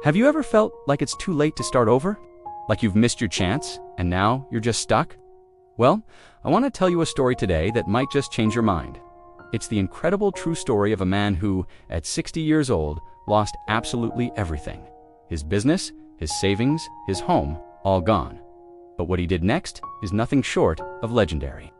Have you ever felt like it's too late to start over? Like you've missed your chance, and now you're just stuck? Well, I want to tell you a story today that might just change your mind. It's the incredible true story of a man who, at 60 years old, lost absolutely everything. His business, his savings, his home, all gone. But what he did next is nothing short of legendary.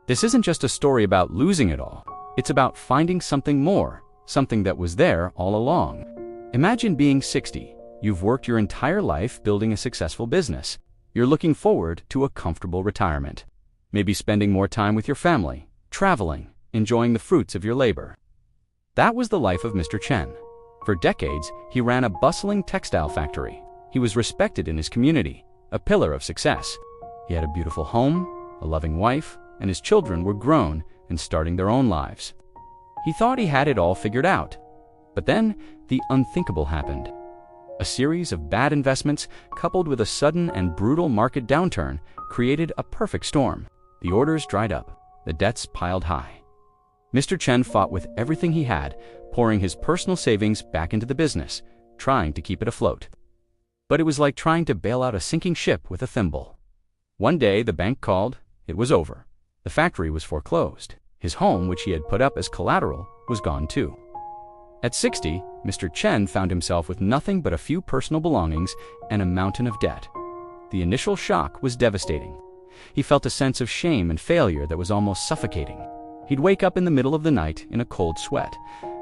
This isn't just a story about losing it all. It's about finding something more, something that was there all along. Imagine being 60. You've worked your entire life building a successful business. You're looking forward to a comfortable retirement. Maybe spending more time with your family, traveling, enjoying the fruits of your labor. That was the life of Mr. Chen. For decades, he ran a bustling textile factory. He was respected in his community, a pillar of success. He had a beautiful home, a loving wife, and his children were grown and starting their own lives. He thought he had it all figured out. But then, the unthinkable happened. A series of bad investments, coupled with a sudden and brutal market downturn, created a perfect storm. The orders dried up. The debts piled high. Mr. Chen fought with everything he had, pouring his personal savings back into the business, trying to keep it afloat. But it was like trying to bail out a sinking ship with a thimble. One day, the bank called. It was over. The factory was foreclosed. His home, which he had put up as collateral, was gone too. At 60, Mr. Chen found himself with nothing but a few personal belongings and a mountain of debt. The initial shock was devastating. He felt a sense of shame and failure that was almost suffocating. He'd wake up in the middle of the night in a cold sweat,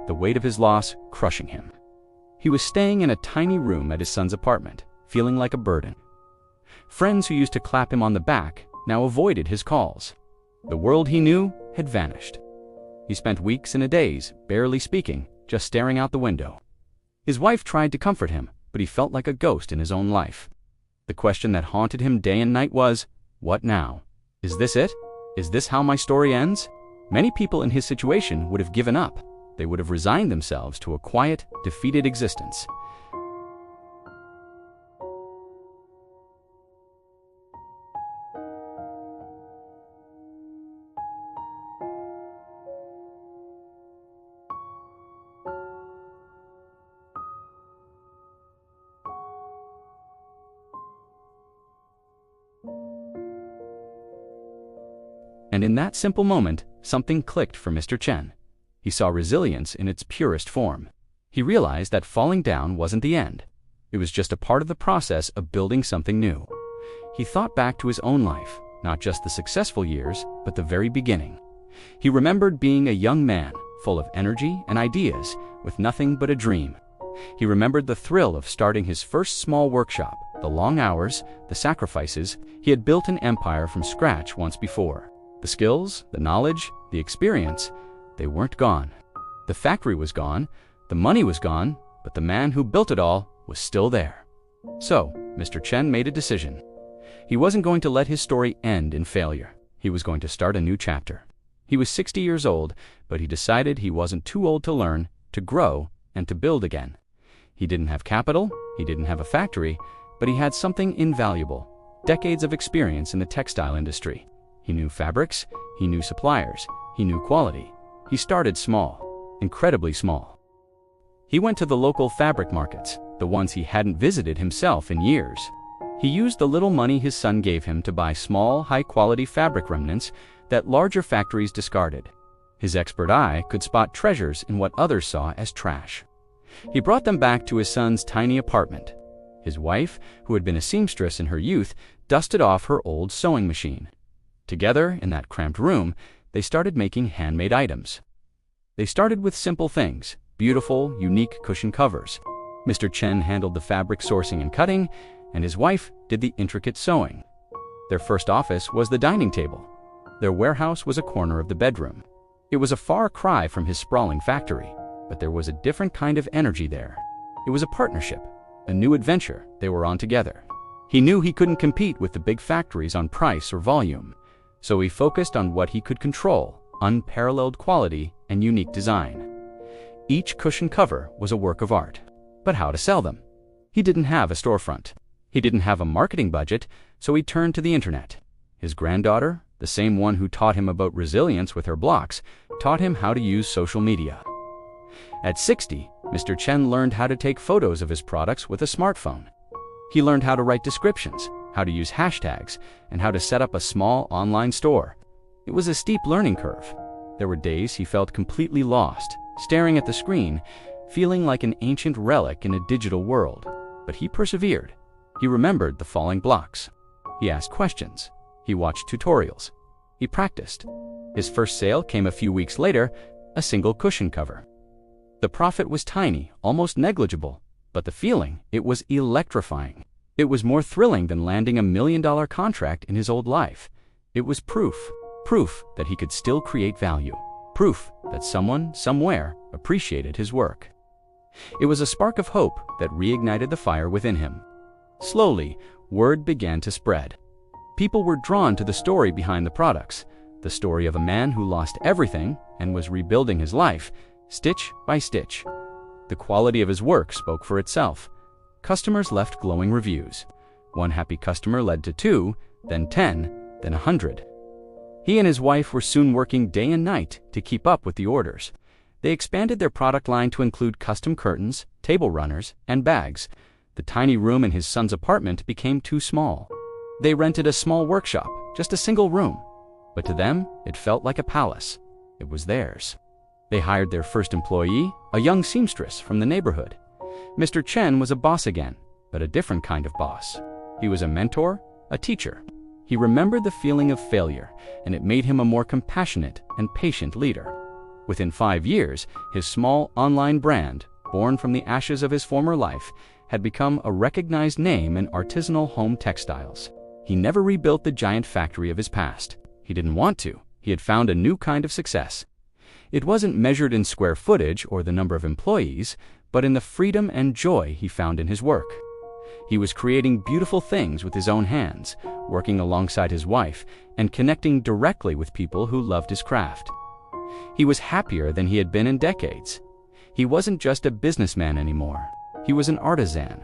the weight of his loss crushing him. He was staying in a tiny room at his son's apartment, feeling like a burden. Friends who used to clap him on the back now avoided his calls. The world he knew had vanished. He spent weeks and days barely speaking, just staring out the window. His wife tried to comfort him, but he felt like a ghost in his own life. The question that haunted him day and night was, what now? Is this it? Is this how my story ends? Many people in his situation would have given up. They would have resigned themselves to a quiet, defeated existence. And in that simple moment, something clicked for Mr. Chen. He saw resilience in its purest form. He realized that falling down wasn't the end. It was just a part of the process of building something new. He thought back to his own life, not just the successful years, but the very beginning. He remembered being a young man, full of energy and ideas, with nothing but a dream. He remembered the thrill of starting his first small workshop, the long hours, the sacrifices. He had built an empire from scratch once before. The skills, the knowledge, the experience, they weren't gone. The factory was gone, the money was gone, but the man who built it all was still there. So, Mr. Chen made a decision. He wasn't going to let his story end in failure. He was going to start a new chapter. He was 60 years old, but he decided he wasn't too old to learn, to grow, and to build again. He didn't have capital, he didn't have a factory, but he had something invaluable: decades of experience in the textile industry. He knew fabrics, he knew suppliers, he knew quality. He started small, incredibly small. He went to the local fabric markets, the ones he hadn't visited himself in years. He used the little money his son gave him to buy small, high-quality fabric remnants that larger factories discarded. His expert eye could spot treasures in what others saw as trash. He brought them back to his son's tiny apartment. His wife, who had been a seamstress in her youth, dusted off her old sewing machine. Together, in that cramped room, they started making handmade items. They started with simple things, beautiful, unique cushion covers. Mr. Chen handled the fabric sourcing and cutting, and his wife did the intricate sewing. Their first office was the dining table. Their warehouse was a corner of the bedroom. It was a far cry from his sprawling factory, but there was a different kind of energy there. It was a partnership, a new adventure they were on together. He knew he couldn't compete with the big factories on price or volume. So he focused on what he could control: unparalleled quality and unique design. Each cushion cover was a work of art. But how to sell them? He didn't have a storefront. He didn't have a marketing budget, so he turned to the internet. His granddaughter, the same one who taught him about resilience with her blocks, taught him how to use social media. At 60, Mr. Chen learned how to take photos of his products with a smartphone. He learned how to write descriptions, how to use hashtags, and how to set up a small online store. It was a steep learning curve. There were days he felt completely lost, staring at the screen, feeling like an ancient relic in a digital world. But he persevered. He remembered the falling blocks. He asked questions. He watched tutorials. He practiced. His first sale came a few weeks later, a single cushion cover. The profit was tiny, almost negligible, but the feeling, it was electrifying. It was more thrilling than landing $1 million contract in his old life. It was proof that he could still create value, proof that someone, somewhere, appreciated his work. It was a spark of hope that reignited the fire within him. Slowly, word began to spread. People were drawn to the story behind the products, the story of a man who lost everything and was rebuilding his life, stitch by stitch. The quality of his work spoke for itself. Customers left glowing reviews. One happy customer led to 2, then 10, then 100. He and his wife were soon working day and night to keep up with the orders. They expanded their product line to include custom curtains, table runners, and bags. The tiny room in his son's apartment became too small. They rented a small workshop, just a single room. But to them, it felt like a palace. It was theirs. They hired their first employee, a young seamstress from the neighborhood. Mr. Chen was a boss again, but a different kind of boss. He was a mentor, a teacher. He remembered the feeling of failure, and it made him a more compassionate and patient leader. Within 5 years, his small online brand, born from the ashes of his former life, had become a recognized name in artisanal home textiles. He never rebuilt the giant factory of his past. He didn't want to. He had found a new kind of success. It wasn't measured in square footage or the number of employees, but in the freedom and joy he found in his work. He was creating beautiful things with his own hands, working alongside his wife, and connecting directly with people who loved his craft. He was happier than he had been in decades. He wasn't just a businessman anymore. He was an artisan.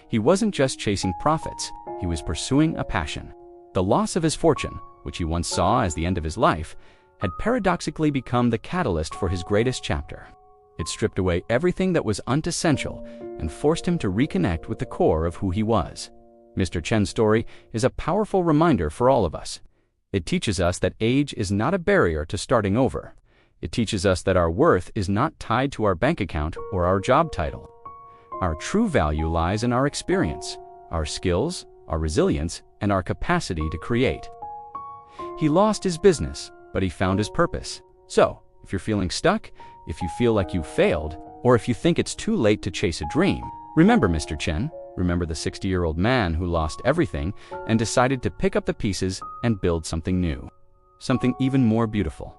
He wasn't just chasing profits. He was pursuing a passion. The loss of his fortune, which he once saw as the end of his life, had paradoxically become the catalyst for his greatest chapter. It stripped away everything that was unessential and forced him to reconnect with the core of who he was. Mr. Chen's story is a powerful reminder for all of us. It teaches us that age is not a barrier to starting over. It teaches us that our worth is not tied to our bank account or our job title. Our true value lies in our experience, our skills, our resilience, and our capacity to create. He lost his business, but he found his purpose. So, if you're feeling stuck, if you feel like you failed, or if you think it's too late to chase a dream, remember Mr. Chen. Remember the 60-year-old man who lost everything and decided to pick up the pieces and build something new, something even more beautiful.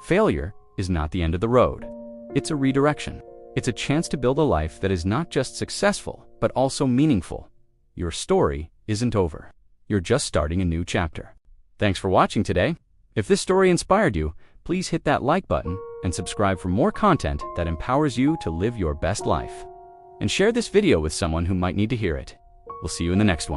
Failure is not the end of the road. It's a redirection. It's a chance to build a life that is not just successful, but also meaningful. Your story isn't over. You're just starting a new chapter. Thanks for watching today. If this story inspired you, please hit that like button and subscribe for more content that empowers you to live your best life. And share this video with someone who might need to hear it. We'll see you in the next one.